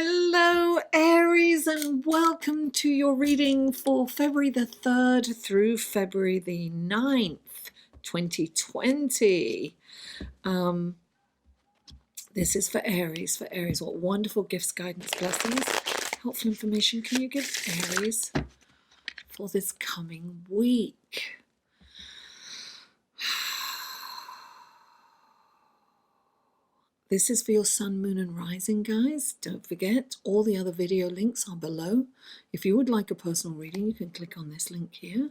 Hello Aries, and welcome to your reading for February the 3rd through February the 9th, 2020. This is for Aries. What wonderful gifts, guidance, blessings, helpful information can you give Aries for this coming week? This is for your sun, moon and rising, guys. Don't forget, all the other video links are below. If you would like a personal reading, you can click on this link here.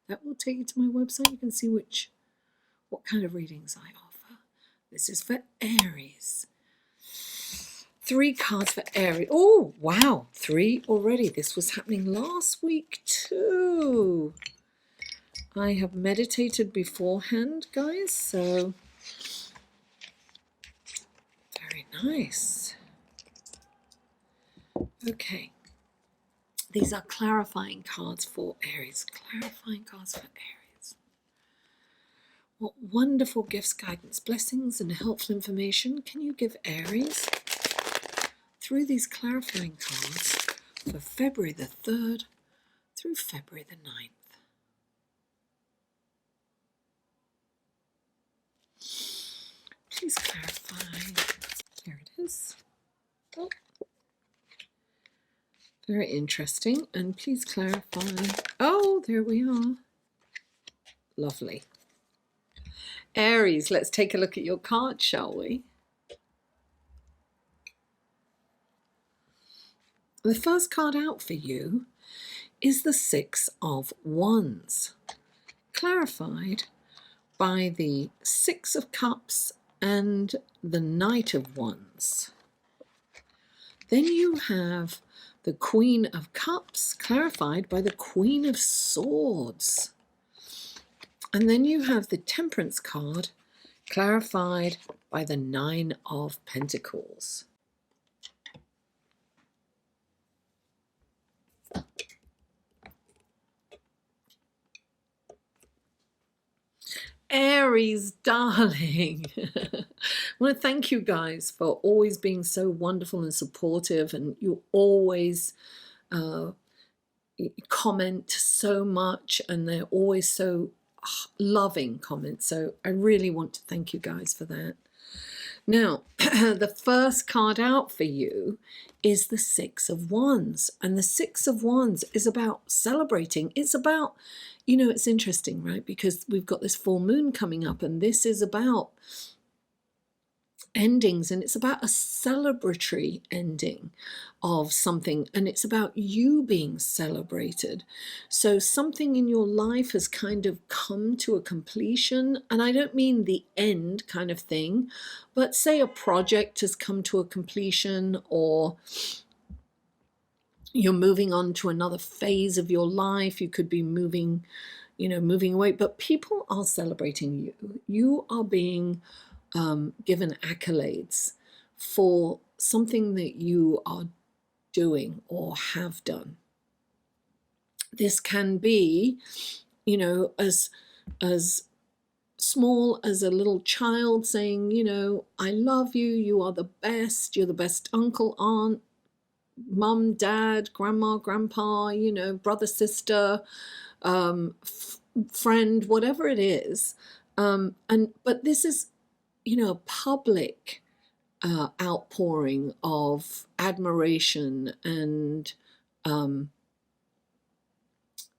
That will take you to my website. You can see what kind of readings I offer. This is for Aries. 3 cards for Aries. Oh, wow, 3 already. This was happening last week too. I have meditated beforehand, guys, so nice. Okay, these are clarifying cards for Aries. Clarifying cards for Aries. What wonderful gifts, guidance, blessings, and helpful information can you give Aries through these clarifying cards for February the 3rd through February the 9th? Please clarify. Here it is. Oh. Very interesting. And please clarify. Oh, there we are. Lovely. Aries, let's take a look at your card, shall we? The first card out for you is the 6 of Wands, clarified by the 6 of Cups and the Knight of Wands. Then you have the Queen of Cups, clarified by the Queen of Swords. And then you have the Temperance card, clarified by the 9 of Pentacles. Aries, darling. I want to thank you guys for always being so wonderful and supportive, and you always comment so much, and they're always so loving comments. So I really want to thank you guys for that. Now, the first card out for you is the 6 of Wands. And the 6 of Wands is about celebrating. It's about, you know, it's interesting, right? Because we've got this full moon coming up, and this is about endings, and it's about a celebratory ending of something, and it's about you being celebrated. So something in your life has kind of come to a completion, and I don't mean the end kind of thing, but say a project has come to a completion, or you're moving on to another phase of your life. You could be moving away, but people are celebrating you. You are being given accolades for something that you are doing or have done. This can be, you know, as small as a little child saying, you know, I love you, you are the best, you're the best uncle, aunt, mum, dad, grandma, grandpa, you know, brother, sister, friend, whatever it is. But this is, you know, a public outpouring of admiration and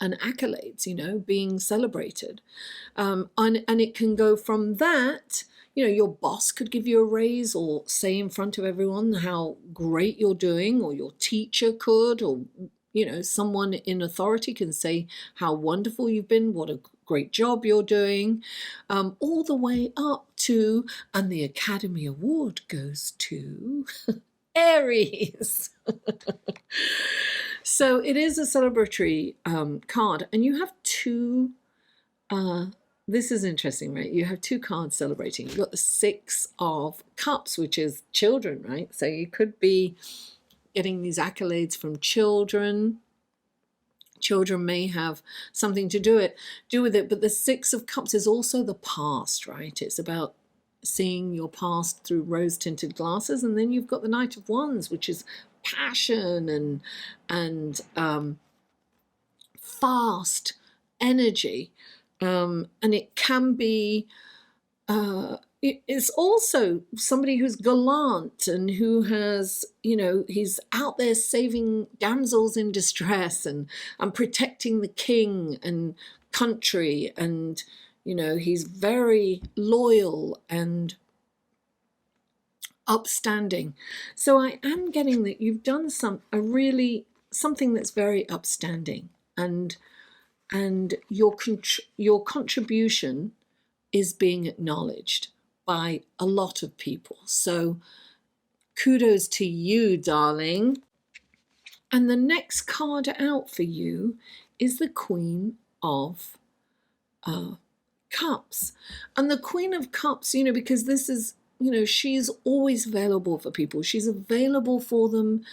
accolades, you know, being celebrated. And it can go from that, you know, your boss could give you a raise or say in front of everyone how great you're doing, or your teacher could, or, you know, someone in authority can say how wonderful you've been, what a great job you're doing, all the way up to, and the Academy Award goes to Aries. So it is a celebratory card, and you have 2, this is interesting, right? You have 2 cards celebrating. You've got the 6 of Cups, which is children, right? So you could be getting these accolades from children. Children may have something to do with it, but the 6 of Cups is also the past, right? It's about seeing your past through rose-tinted glasses. And then you've got the Knight of Wands, which is passion and fast energy. And it can be, it's also somebody who's gallant and who has, he's out there saving damsels in distress and protecting the king and country, and he's very loyal and upstanding. So I am getting that you've done something that's very upstanding, and your contribution is being acknowledged by a lot of people. So kudos to you, darling. And the next card out for you is the Queen of Cups. And the Queen of Cups, because this is, she's always available for people. She's available for them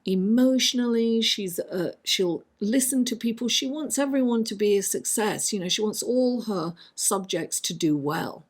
emotionally. She'll listen to people. She wants everyone to be a success. She wants all her subjects to do well.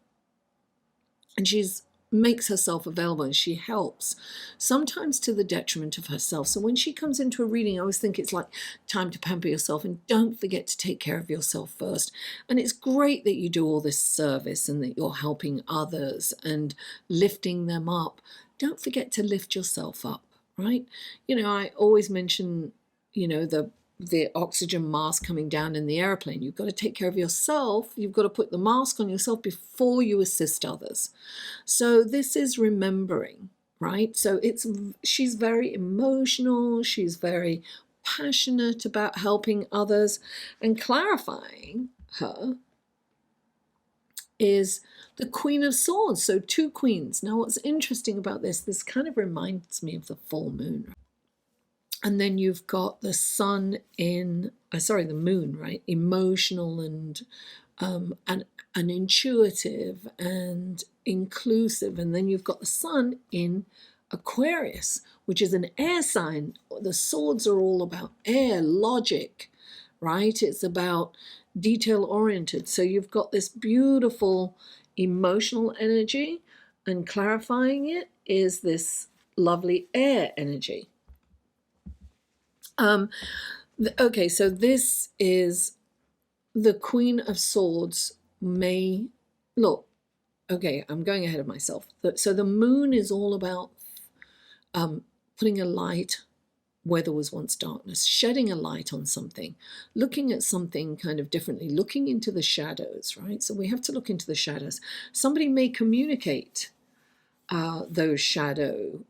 And she's makes herself available, and she helps, sometimes to the detriment of herself. So when she comes into a reading, I always think it's like time to pamper yourself, and don't forget to take care of yourself first. And it's great that you do all this service and that you're helping others and lifting them up. Don't forget to lift yourself up, right? I always mention, the oxygen mask coming down in the airplane. You've got to take care of yourself. You've got to put the mask on yourself before you assist others. So this is remembering, right? So she's very emotional. She's very passionate about helping others, and clarifying her is the Queen of Swords. So two queens. Now, what's interesting about this kind of reminds me of the full moon. And then you've got the sun the moon, right? Emotional and intuitive and inclusive. And then you've got the sun in Aquarius, which is an air sign. The swords are all about air, logic, right? It's about detail-oriented. So you've got this beautiful emotional energy, and clarifying it is this lovely air energy. Okay, so this is the Queen of Swords. I'm going ahead of myself. So the moon is all about putting a light where there was once darkness, shedding a light on something, looking at something kind of differently, looking into the shadows, right? So we have to look into the shadows. Somebody may communicate those shadow,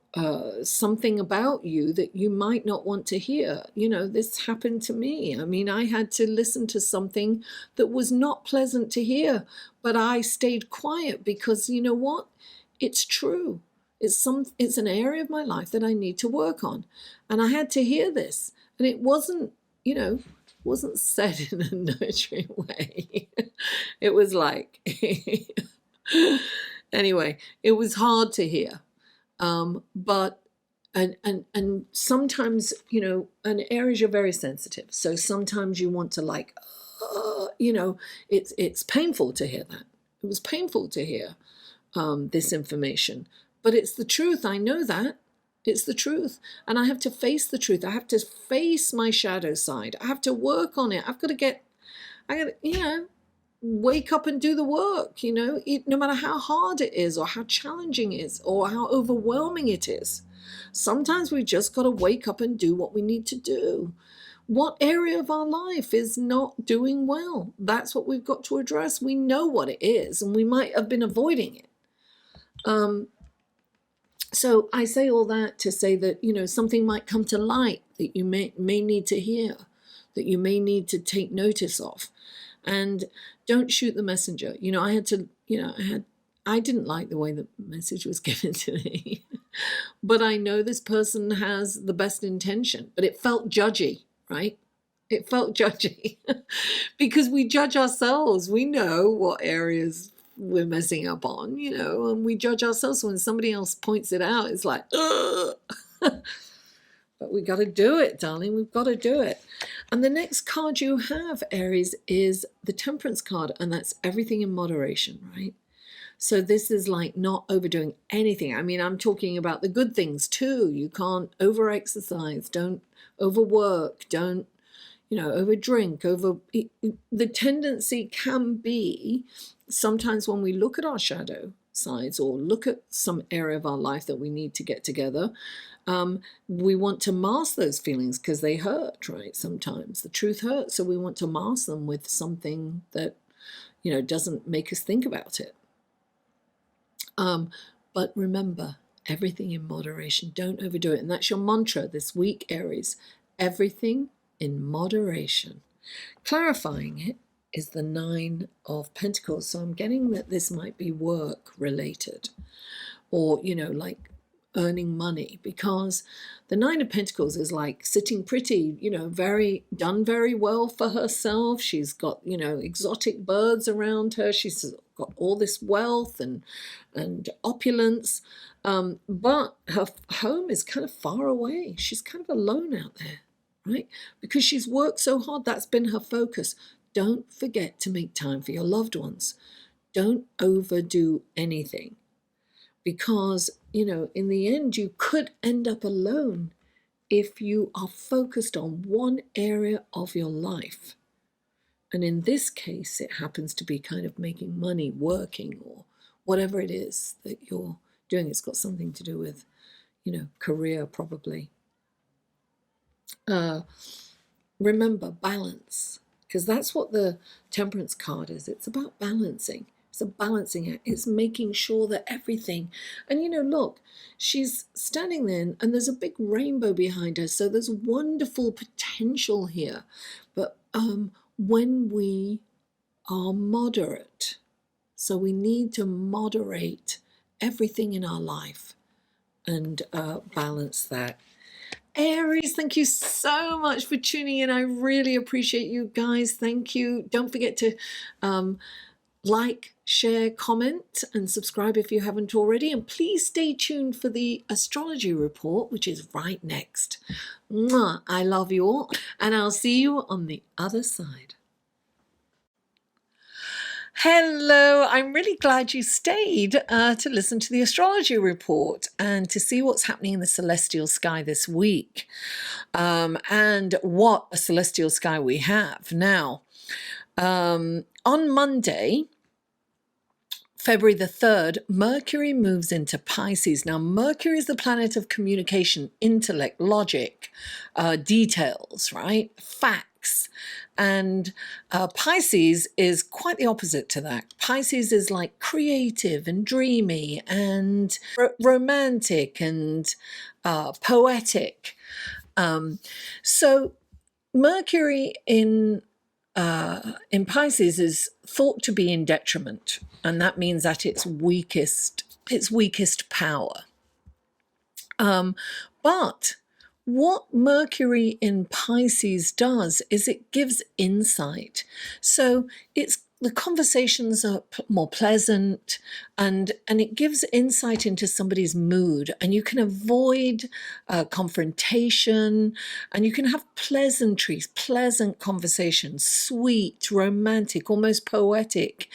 something about you that you might not want to hear. This happened to me. I mean, I had to listen to something that was not pleasant to hear, but I stayed quiet because you know what? It's true. It's an area of my life that I need to work on. And I had to hear this. And it wasn't said in a nurturing way. It was like anyway, it was hard to hear, but and sometimes an Aries, you're very sensitive, so sometimes you want to it's painful to hear that. It was painful to hear this information, but it's the truth. I know that it's the truth, and I have to face the truth. I have to face my shadow side. I have to work on it. I got to wake up and do the work, no matter how hard it is or how challenging it is or how overwhelming it is. Sometimes we just got to wake up and do what we need to do. What area of our life is not doing well? That's what we've got to address. We know what it is, and we might have been avoiding it. So I say all that to say that, something might come to light that you may need to hear, that you may need to take notice of. And don't shoot the messenger. I didn't like the way the message was given to me, but I know this person has the best intention, but it felt judgy, right? It felt judgy because we judge ourselves. We know what areas we're messing up on, and we judge ourselves. So when somebody else points it out, it's like, ugh. But we got to do it, darling. We've got to do it. And the next card you have, Aries, is the Temperance card, and that's everything in moderation, right? So this is like not overdoing anything. I mean, I'm talking about the good things too. You can't over exercise, don't overwork, don't, over drink, the tendency can be sometimes when we look at our shadow sides or look at some area of our life that we need to get together, we want to mask those feelings because they hurt, right? Sometimes the truth hurts, so we want to mask them with something that, doesn't make us think about it. But remember, everything in moderation. Don't overdo it. And that's your mantra this week, Aries. Everything in moderation. Clarifying it is the 9 of Pentacles. So I'm getting that this might be work related or, like earning money, because the 9 of Pentacles is like sitting pretty, done very well for herself. She's got, exotic birds around her. She's got all this wealth and opulence, but her home is kind of far away. She's kind of alone out there, right? Because she's worked so hard. That's been her focus. Don't forget to make time for your loved ones. Don't overdo anything, because, in the end, you could end up alone if you are focused on one area of your life. And in this case, it happens to be kind of making money, working, or whatever it is that you're doing. It's got something to do with, career probably. Remember, balance, because that's what the Temperance card is. It's about balancing. It's a balancing act. It's making sure that everything, and look, she's standing there and there's a big rainbow behind her. So there's wonderful potential here. But when we are moderate, so we need to moderate everything in our life and balance that. Aries, thank you so much for tuning in. I really appreciate you guys. Thank you. Don't forget to like, share, comment, and subscribe if you haven't already. And please stay tuned for the astrology report, which is right next. Mwah, I love you all, and I'll see you on the other side. Hello, I'm really glad you stayed to listen to the astrology report and to see what's happening in the celestial sky this week, and what a celestial sky we have. Now, on Monday, February the 3rd, Mercury moves into Pisces. Now, Mercury is the planet of communication, intellect, logic, details, right? Facts. And Pisces is quite the opposite to that. Pisces is like creative and dreamy and romantic and poetic. So Mercury in Pisces is thought to be in detriment, and that means at its weakest power. But what Mercury in Pisces does is it gives insight. So the conversations are more pleasant, and it gives insight into somebody's mood, and you can avoid confrontation, and you can have pleasantries, pleasant conversations, sweet, romantic, almost poetic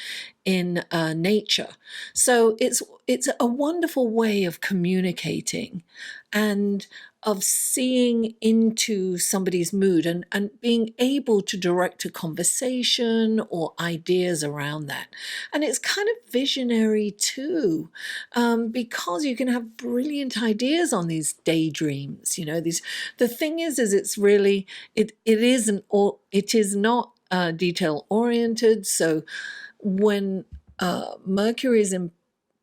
in nature. So it's a wonderful way of communicating and of seeing into somebody's mood and being able to direct a conversation or ideas around that. And it's kind of visionary too, because you can have brilliant ideas on these daydreams. The thing is it's really, it is not detail oriented. So when Mercury is in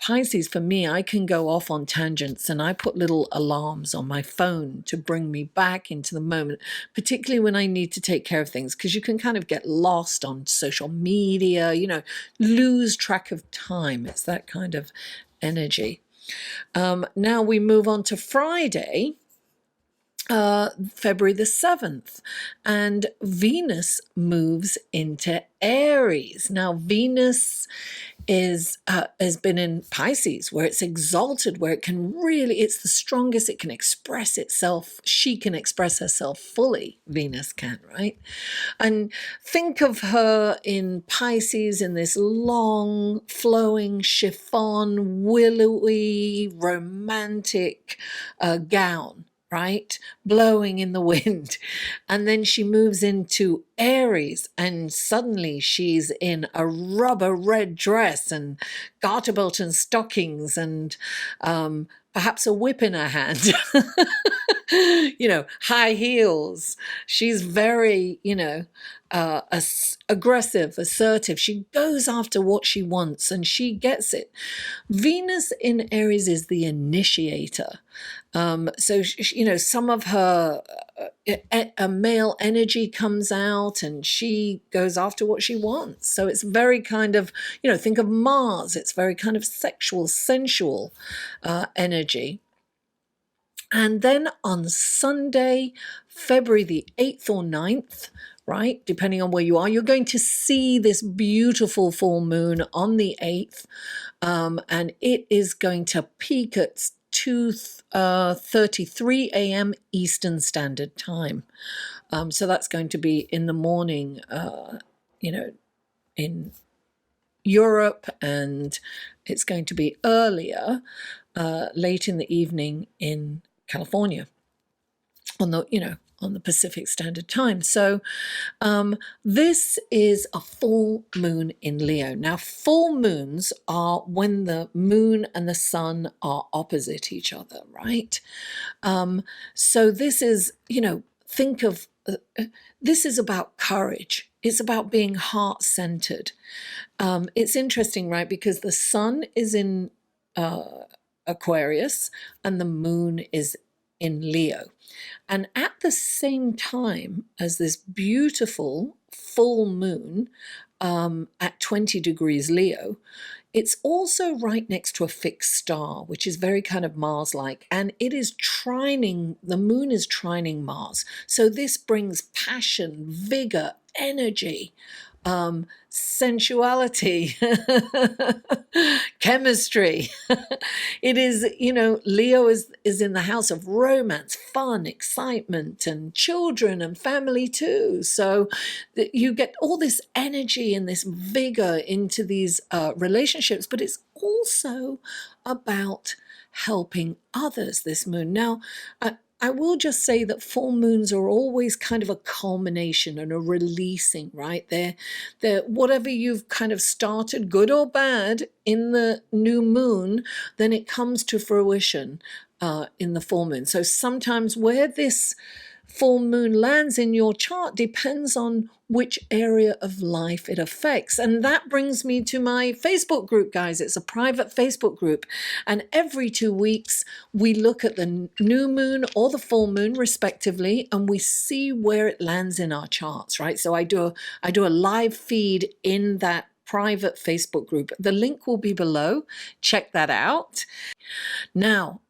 Pisces, for me, I can go off on tangents, and I put little alarms on my phone to bring me back into the moment, particularly when I need to take care of things, because you can kind of get lost on social media, lose track of time. It's that kind of energy. Now we move on to Friday, February the 7th, and Venus moves into Aries. Now, Venus has been in Pisces, where it's exalted, where it can really, it's the strongest, it can express itself, she can express herself fully, Venus can, right? And think of her in Pisces in this long, flowing chiffon, willowy, romantic gown, right? Blowing in the wind. And then she moves into Aries, and suddenly she's in a rubber red dress and garter belt and stockings and perhaps a whip in her hand. High heels. She's very, aggressive, assertive. She goes after what she wants and she gets it. Venus in Aries is the initiator. So, some of her a male energy comes out and she goes after what she wants. So it's very kind of, think of Mars. It's very kind of sexual, sensual energy. And then on Sunday, February the 8th or 9th, right, depending on where you are, you're going to see this beautiful full moon on the 8th. And it is going to peak at 2:33 a.m. Eastern Standard Time. So that's going to be in the morning, in Europe, and it's going to be earlier, late in the evening in California, on the Pacific Standard Time. So this is a full moon in Leo. Now, full moons are when the moon and the sun are opposite each other, right? So this is, think of, this is about courage. It's about being heart-centered. It's interesting, right? Because the sun is in Aquarius and the moon is in Leo. And at the same time as this beautiful full moon at 20 degrees Leo, it's also right next to a fixed star, which is very kind of Mars-like, and it is trining, the moon is trining Mars. So this brings passion, vigor, energy, sensuality, chemistry. It is, Leo is in the house of romance, fun, excitement, and children and family too. So you get all this energy and this vigor into these relationships, but it's also about helping others, this moon. Now, I will just say that full moons are always kind of a culmination and a releasing, right? They're whatever you've kind of started, good or bad, in the new moon, then it comes to fruition in the full moon. So sometimes where this full moon lands in your chart depends on which area of life it affects. And that brings me to my Facebook group, guys. It's a private Facebook group. And every 2 weeks, we look at the new moon or the full moon, respectively, and we see where it lands in our charts, right? So I do a live feed in that private Facebook group. The link will be below. Check that out. Now,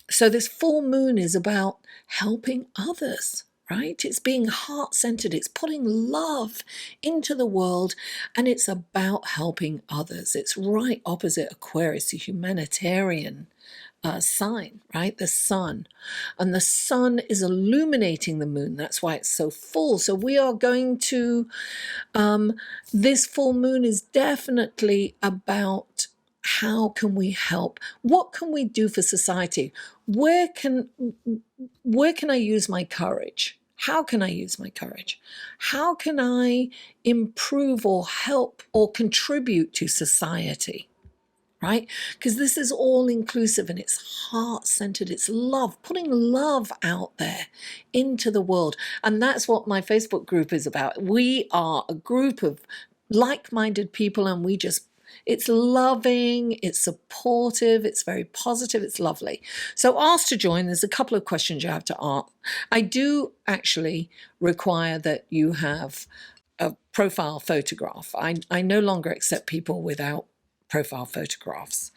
so this full moon is about helping others, right? It's being heart-centered. It's putting love into the world, and it's about helping others. It's right opposite Aquarius, the humanitarian sign, right? The sun. And the sun is illuminating the moon. That's why it's so full. So we are going to, this full moon is definitely about how can we help? What can we do for society? Where can I use my courage? How can I use my courage? How can I improve or help or contribute to society? Right? Because this is all inclusive and it's heart-centered, it's love, putting love out there into the world. And that's what my Facebook group is about. We are a group of like-minded people, and it's loving, it's supportive, it's very positive, it's lovely. So ask to join. There's a couple of questions you have to ask. I do actually require that you have a profile photograph. I no longer accept people without profile photographs.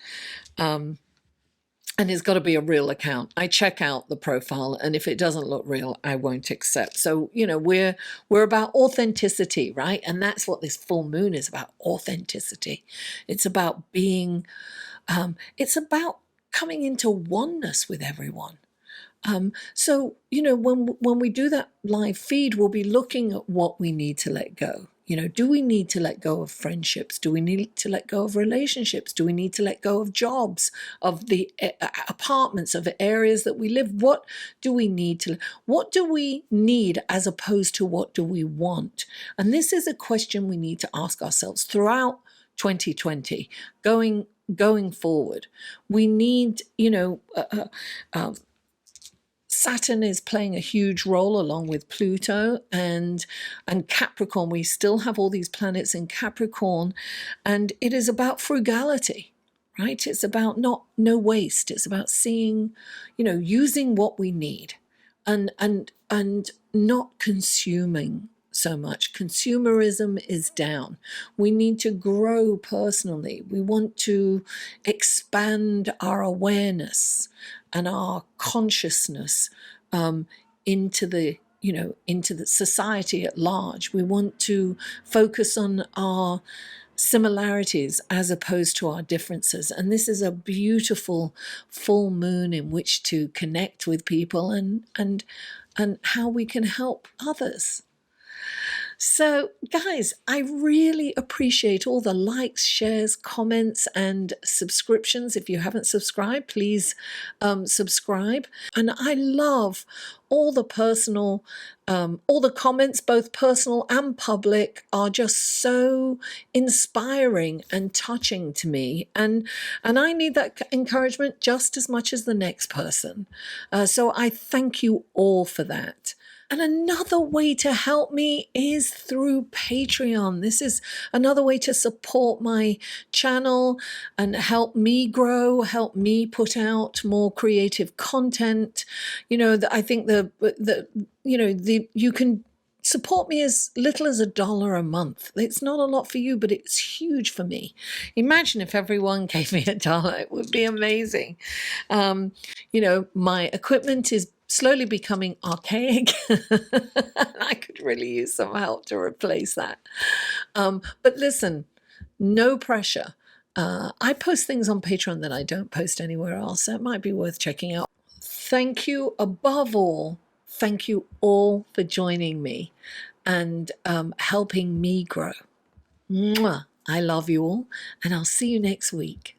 And it's got to be a real account. I check out the profile, and if it doesn't look real, I won't accept. So, you know, we're about authenticity, right? And that's what this full moon is about, authenticity. It's about being, it's about coming into oneness with everyone. So, you know, when we do that live feed, we'll be looking at what we need to let go. You know, do we need to let go of friendships? Do we need to let go of relationships? Do we need to let go of jobs, of the apartments, of areas that we live? What do we need as opposed to what do we want? And this is a question we need to ask ourselves throughout 2020, going forward. We need, you know, Saturn is playing a huge role along with Pluto and Capricorn. We still have all these planets in Capricorn, and it is about frugality, right? It's about no waste. It's about seeing, you know, using what we need and not consuming so much. Consumerism is down. We need to grow personally. We want to expand our awareness and our consciousness into the society at large. We want to focus on our similarities as opposed to our differences. And this is a beautiful full moon in which to connect with people and how we can help others. So, guys, I really appreciate all the likes, shares, comments, and subscriptions. If you haven't subscribed, please subscribe. And I love all the personal, all the comments, both personal and public, are just so inspiring and touching to me. And I need that encouragement just as much as the next person. So I thank you all for that. And another way to help me is through Patreon. This is another way to support my channel and help me grow, help me put out more creative content. You know, I think you can support me as little as $1 a month. It's not a lot for you, but it's huge for me. Imagine if everyone gave me $1. It would be amazing. You know, my equipment is slowly becoming archaic. I could really use some help to replace that. But listen, no pressure. I post things on Patreon that I don't post anywhere else, so it might be worth checking out. Thank you, above all, thank you all for joining me and helping me grow. Mwah. I love you all, and I'll see you next week.